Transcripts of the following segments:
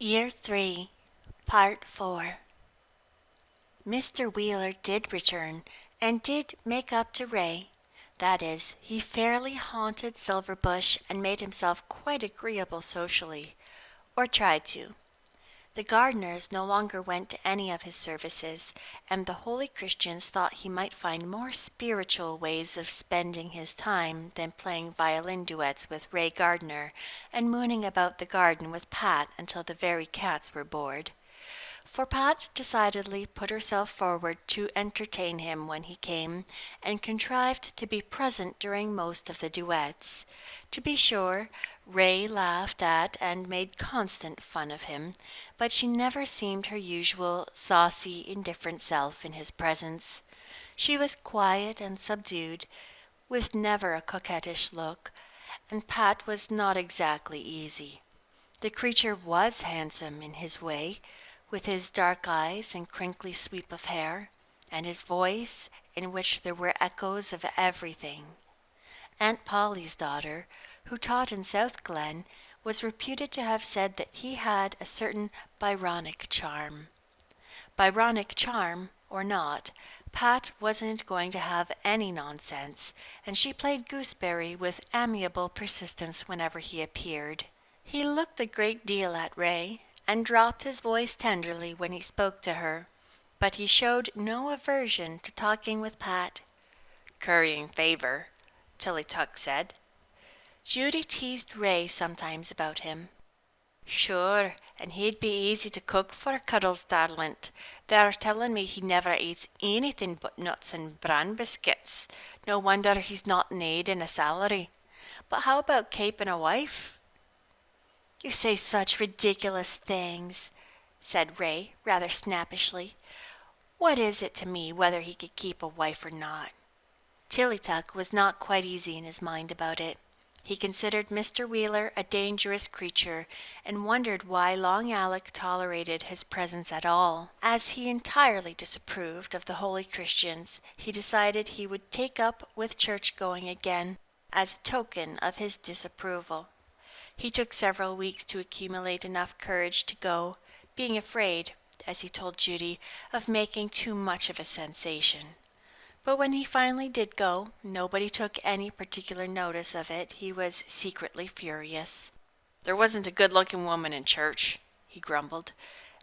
Year 3, Part 4. Mr. Wheeler did return, and did make up to Ray. That is, he fairly haunted Silverbush and made himself quite agreeable socially, or tried to. The gardeners no longer went to any of his services, and the holy Christians thought he might find more spiritual ways of spending his time than playing violin duets with Ray Gardner and mooning about the garden with Pat until the very cats were bored. For Pat decidedly put herself forward to entertain him when he came, and contrived to be present during most of the duets. To be sure, Ray laughed at and made constant fun of him, but she never seemed her usual saucy, indifferent self in his presence. She was quiet and subdued, with never a coquettish look, and Pat was not exactly easy. The creature was handsome in his way, with his dark eyes and crinkly sweep of hair, and his voice, in which there were echoes of everything. Aunt Polly's daughter, who taught in South Glen, was reputed to have said that he had a certain Byronic charm. Byronic charm or not, Pat wasn't going to have any nonsense, and she played gooseberry with amiable persistence whenever he appeared. He looked a great deal at Ray, and dropped his voice tenderly when he spoke to her, but he showed no aversion to talking with Pat. "Currying favor," Tilly Tuck said. Judy teased Ray sometimes about him. "Sure, and he'd be easy to cook for Cuddles, darlint. They're tellin' me he never eats anything but nuts and bran biscuits. No wonder he's not needin' a salary. But how about kapin' a wife?" "You say such ridiculous things," said Ray, rather snappishly. "What is it to me whether he could keep a wife or not?" Tilly Tuck was not quite easy in his mind about it. He considered Mr. Wheeler a dangerous creature, and wondered why Long Alec tolerated his presence at all. As he entirely disapproved of the holy Christians, he decided he would take up with church-going again, as a token of his disapproval. He took several weeks to accumulate enough courage to go, being afraid, as he told Judy, of making too much of a sensation. But when he finally did go, nobody took any particular notice of it. He was secretly furious. "There wasn't a good-looking woman in church," he grumbled,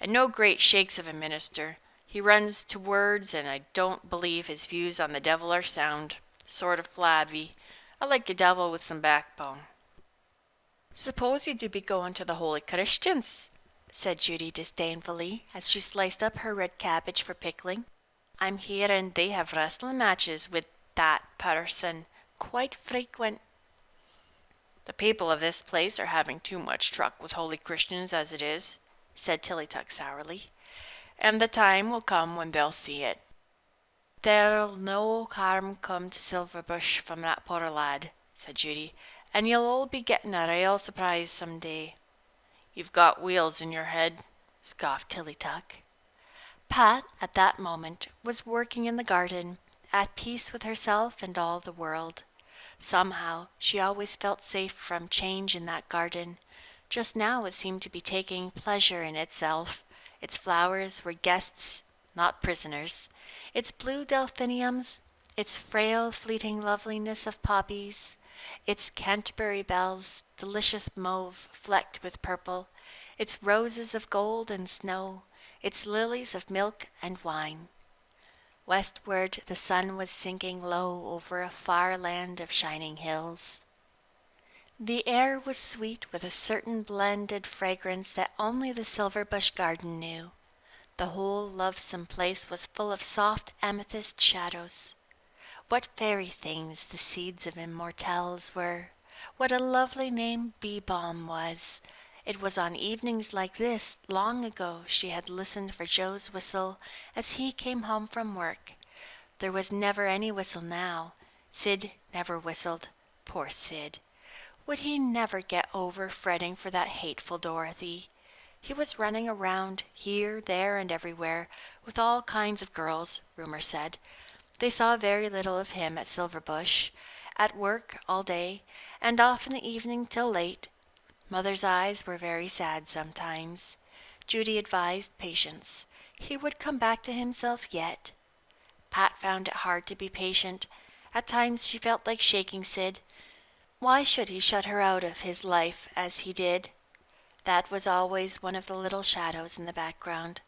"and no great shakes of a minister. He runs to words, and I don't believe his views on the devil are sound. Sort of flabby. I like a devil with some backbone." "Suppose you do be going to the holy Christians," said Judy disdainfully, as she sliced up her red cabbage for pickling. "I'm hearing they have wrestling matches with that person quite frequent." "The people of this place are having too much truck with holy Christians as it is," said Tilly Tuck sourly, "and the time will come when they'll see it." "There'll no harm come to Silverbush from that poor lad," said Judy, "and you'll all be getting a rale surprise some day." "You've got wheels in your head," scoffed Tilly Tuck. Pat, at that moment, was working in the garden, at peace with herself and all the world. Somehow, she always felt safe from change in that garden. Just now it seemed to be taking pleasure in itself. Its flowers were guests, not prisoners. Its blue delphiniums, its frail, fleeting loveliness of poppies, its Canterbury bells, delicious mauve flecked with purple, its roses of gold and snow, its lilies of milk and wine. Westward the sun was sinking low over a far land of shining hills. The air was sweet with a certain blended fragrance that only the Silverbush garden knew. The whole lovesome place was full of soft amethyst shadows. What fairy things the seeds of immortelles were! What a lovely name bee-balm was! It was on evenings like this, long ago, she had listened for Joe's whistle as he came home from work. There was never any whistle now. Sid never whistled. Poor Sid! Would he never get over fretting for that hateful Dorothy? He was running around, here, there, and everywhere, with all kinds of girls, rumor said. They saw very little of him at Silverbush, at work all day, and off in the evening till late. Mother's eyes were very sad sometimes. Judy advised patience. He would come back to himself yet. Pat found it hard to be patient. At times she felt like shaking Sid. Why should he shut her out of his life as he did? That was always one of the little shadows in the background.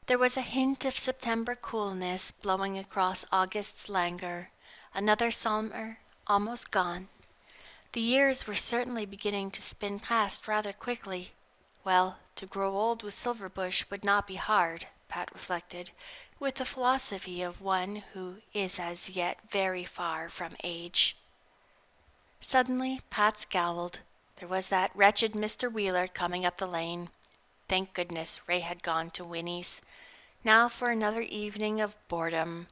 There was a hint of September coolness blowing across August's languor. Another summer almost gone. The years were certainly beginning to spin past rather quickly. Well, to grow old with Silverbush would not be hard, Pat reflected, with the philosophy of one who is as yet very far from age. Suddenly Pat scowled. There was that wretched Mr. Wheeler coming up the lane. Thank goodness Ray had gone to Winnie's. Now for another evening of boredom.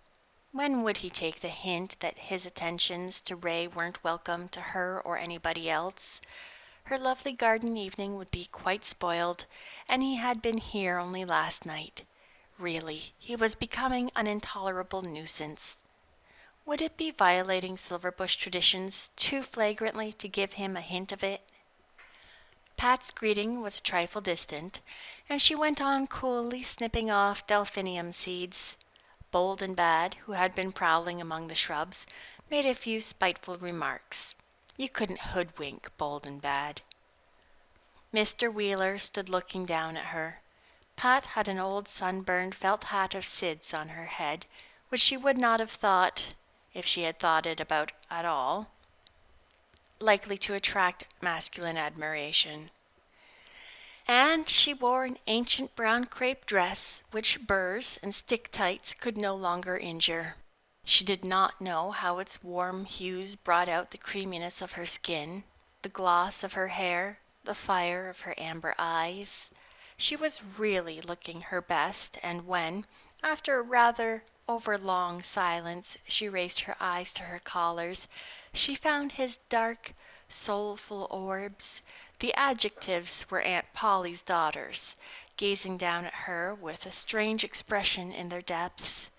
When would he take the hint that his attentions to Ray weren't welcome to her or anybody else? Her lovely garden evening would be quite spoiled, and he had been here only last night. Really, he was becoming an intolerable nuisance. Would it be violating Silverbush traditions too flagrantly to give him a hint of it? Pat's greeting was a trifle distant, and she went on coolly snipping off delphinium seeds. Bold and Bad, who had been prowling among the shrubs, made a few spiteful remarks. You couldn't hoodwink Bold and Bad. Mr. Wheeler stood looking down at her. Pat had an old sunburned felt hat of Sid's on her head, which she would not have thought, if she had thought it about at all, likely to attract masculine admiration. And she wore an ancient brown crepe dress, which burrs and stick-tights could no longer injure. She did not know how its warm hues brought out the creaminess of her skin, the gloss of her hair, the fire of her amber eyes. She was really looking her best, and when, after a rather overlong silence, she raised her eyes to her callers, she found his dark, soulful orbs. The adjectives were Aunt Polly's daughters, gazing down at her with a strange expression in their depths.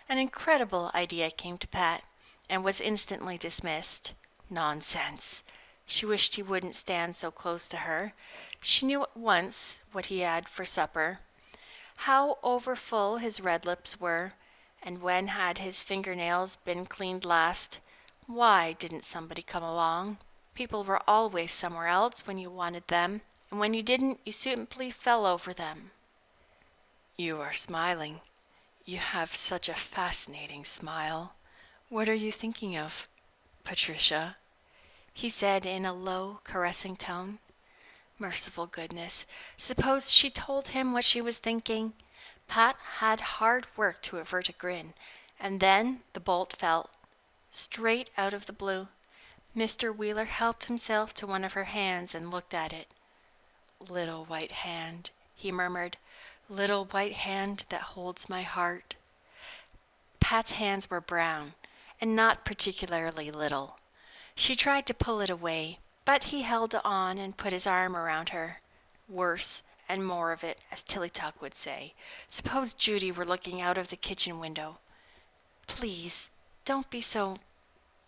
An incredible idea came to Pat, and was instantly dismissed. Nonsense. She wished he wouldn't stand so close to her. She knew at once what he had for supper, how overfull his red lips were, and when had his fingernails been cleaned last. Why didn't somebody come along? People were always somewhere else when you wanted them, and when you didn't, you simply fell over them. You are smiling. You have such a fascinating smile. What are you thinking of, Patricia? He said in a low, caressing tone. Merciful goodness, suppose she told him what she was thinking? Pat had hard work to avert a grin, and then the bolt fell, straight out of the blue. Mr. Wheeler helped himself to one of her hands and looked at it. Little white hand, he murmured, little white hand that holds my heart. Pat's hands were brown, and not particularly little. She tried to pull it away, but he held on and put his arm around her. Worse and more of it, as Tilly Tuck would say. Suppose Judy were looking out of the kitchen window. Please, don't be so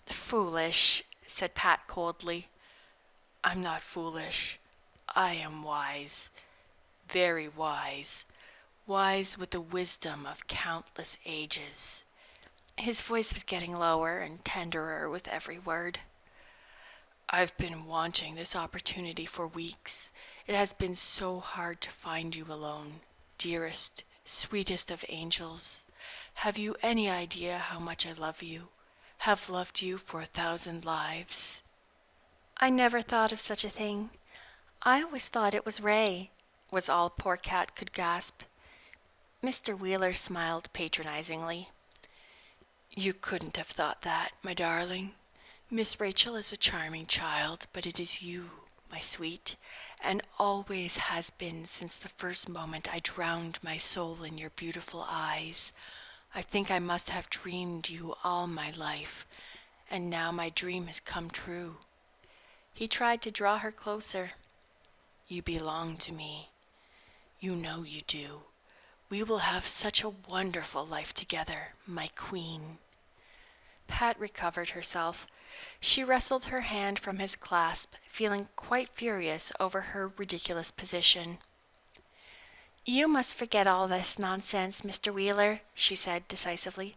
foolish, said Pat coldly. I'm not foolish. I am wise. Very wise. Wise with the wisdom of countless ages. His voice was getting lower and tenderer with every word. I've been wanting this opportunity for weeks. It has been so hard to find you alone, dearest, sweetest of angels. Have you any idea how much I love you? Have loved you for 1,000 lives? I never thought of such a thing. I always thought it was Ray, was all poor Cat could gasp. Mr. Wheeler smiled patronizingly. You couldn't have thought that, my darling. Miss Rachel is a charming child, but it is you, my sweet, and always has been since the first moment I drowned my soul in your beautiful eyes. I think I must have dreamed you all my life, and now my dream has come true. He tried to draw her closer. You belong to me. You know you do. We will have such a wonderful life together, my queen. Pat recovered herself. She wrestled her hand from his clasp, feeling quite furious over her ridiculous position. You must forget all this nonsense, Mr. Wheeler, she said decisively.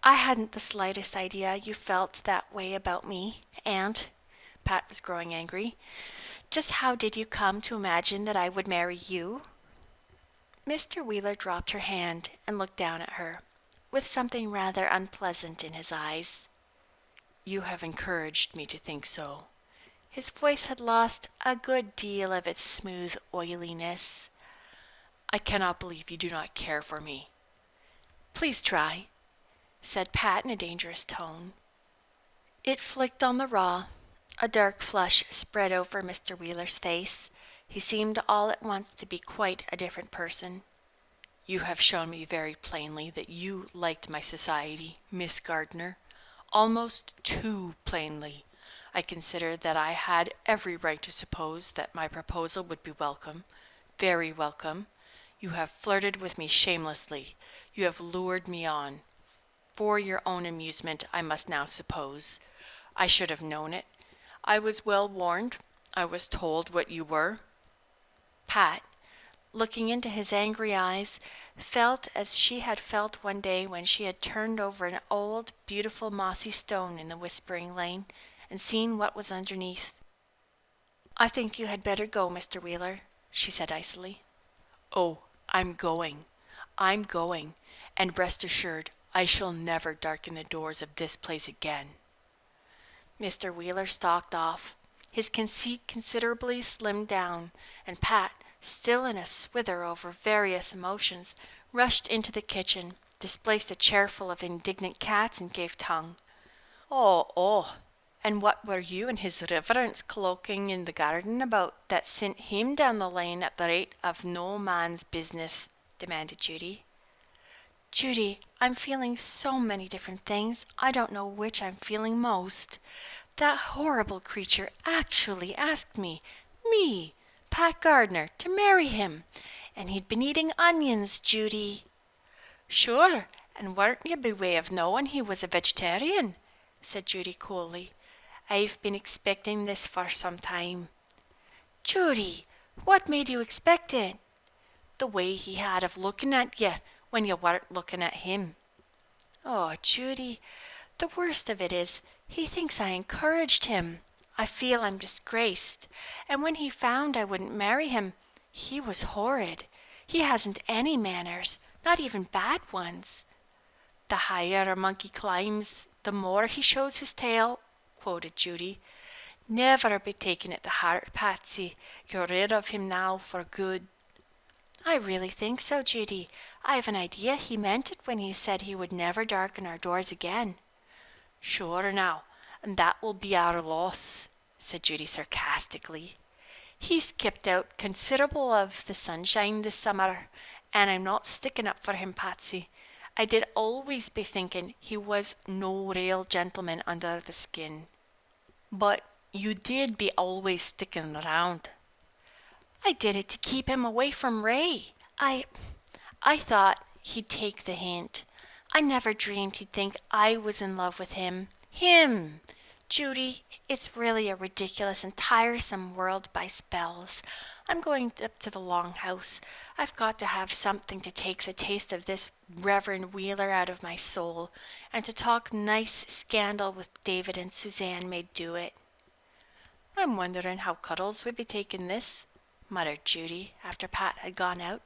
I hadn't the slightest idea you felt that way about me, and Pat was growing angry. Just how did you come to imagine that I would marry you? Mr. Wheeler dropped her hand and looked down at her, with something rather unpleasant in his eyes. You have encouraged me to think so. His voice had lost a good deal of its smooth oiliness. I cannot believe you do not care for me. Please try, said Pat in a dangerous tone. It flicked on the raw. A dark flush spread over Mr. Wheeler's face. He seemed all at once to be quite a different person. You have shown me very plainly that you liked my society, Miss Gardner. Almost too plainly. I consider that I had every right to suppose that my proposal would be welcome, very welcome. You have flirted with me shamelessly. You have lured me on. For your own amusement, I must now suppose. I should have known it. I was well warned. I was told what you were. Pat, looking into his angry eyes, felt as she had felt one day when she had turned over an old, beautiful mossy stone in the Whispering Lane and seen what was underneath. I think you had better go, Mr. Wheeler, she said icily. Oh, I'm going, and rest assured I shall never darken the doors of this place again. Mr. Wheeler stalked off, his conceit considerably slimmed down, and Pat, still in a swither over various emotions, rushed into the kitchen, displaced a chairful of indignant cats, and gave tongue. Oh, and what were you and his reverence cloaking in the garden about that sent him down the lane at the rate of no man's business? Demanded Judy. Judy, I'm feeling so many different things, I don't know which I'm feeling most. That horrible creature actually asked me, Pat Gardner, to marry him, and he'd been eating onions, Judy. Sure, and weren't you by way of knowing he was a vegetarian? Said Judy coolly. I've been expecting this for some time. Judy, what made you expect it? The way he had of looking at you when you weren't looking at him. Oh, Judy, the worst of it is, he thinks I encouraged him. I feel I'm disgraced. And when he found I wouldn't marry him, he was horrid. He hasn't any manners, not even bad ones. The higher a monkey climbs, the more he shows his tail, quoted Judy. Never be taken at the heart, Patsy. You're rid of him now for good. I really think so, Judy. I've an idea he meant it when he said he would never darken our doors again. Sure now, and that will be our loss, said Judy sarcastically. He's kept out considerable of the sunshine this summer, and I'm not sticking up for him, Patsy. I did always be thinking he was no real gentleman under the skin. But you did be always sticking around. I did it to keep him away from Ray. I thought he'd take the hint. I never dreamed he'd think I was in love with him. Him! Judy, it's really a ridiculous and tiresome world by spells. I'm going up to the longhouse. I've got to have something to take the taste of this Reverend Wheeler out of my soul, and to talk nice scandal with David and Suzanne may do it. I'm wondering how Cuddles would be taking this, muttered Judy after Pat had gone out.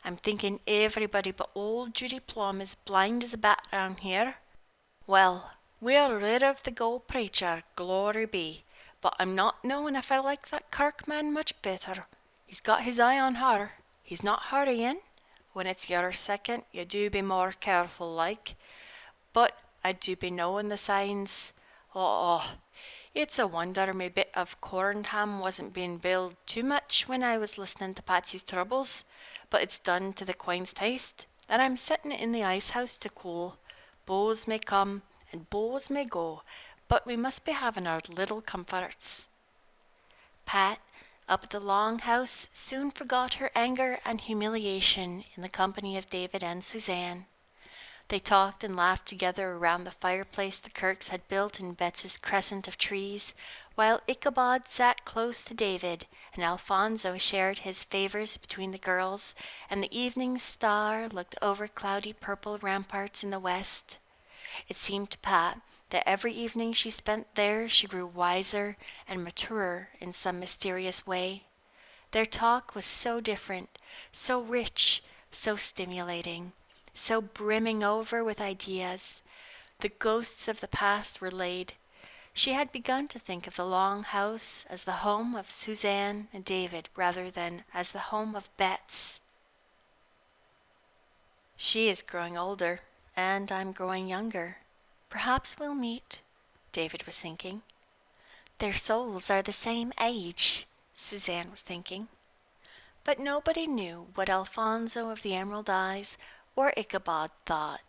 I'm thinking everybody but old Judy Plum is blind as a bat round here. Well, we're rid of the gold preacher, glory be, but I'm not knowing if I like that Kirk man much better. He's got his eye on her. He's not hurrying. When it's your second, you do be more careful like. But I do be knowing the signs. Oh, it's a wonder me bit of cornham wasn't being boiled too much when I was listening to Patsy's troubles, but it's done to the quine's taste, and I'm setting it in the ice house to cool. Beaux may come, and beaux may go, but we must be having our little comforts. Pat, up at the longhouse, soon forgot her anger and humiliation in the company of David and Suzanne. They talked and laughed together around the fireplace the Kirks had built in Betsy's crescent of trees, while Ichabod sat close to David, and Alfonso shared his favors between the girls, and the evening star looked over cloudy purple ramparts in the west. It seemed to Pat that every evening she spent there she grew wiser and maturer in some mysterious way. Their talk was so different, so rich, so stimulating, so brimming over with ideas. The ghosts of the past were laid. She had begun to think of the long house as the home of Suzanne and David rather than as the home of Betts. She is growing older, and I'm growing younger. Perhaps we'll meet, David was thinking. Their souls are the same age, Suzanne was thinking. But nobody knew what Alfonso of the Emerald Eyes or Ichabod thought.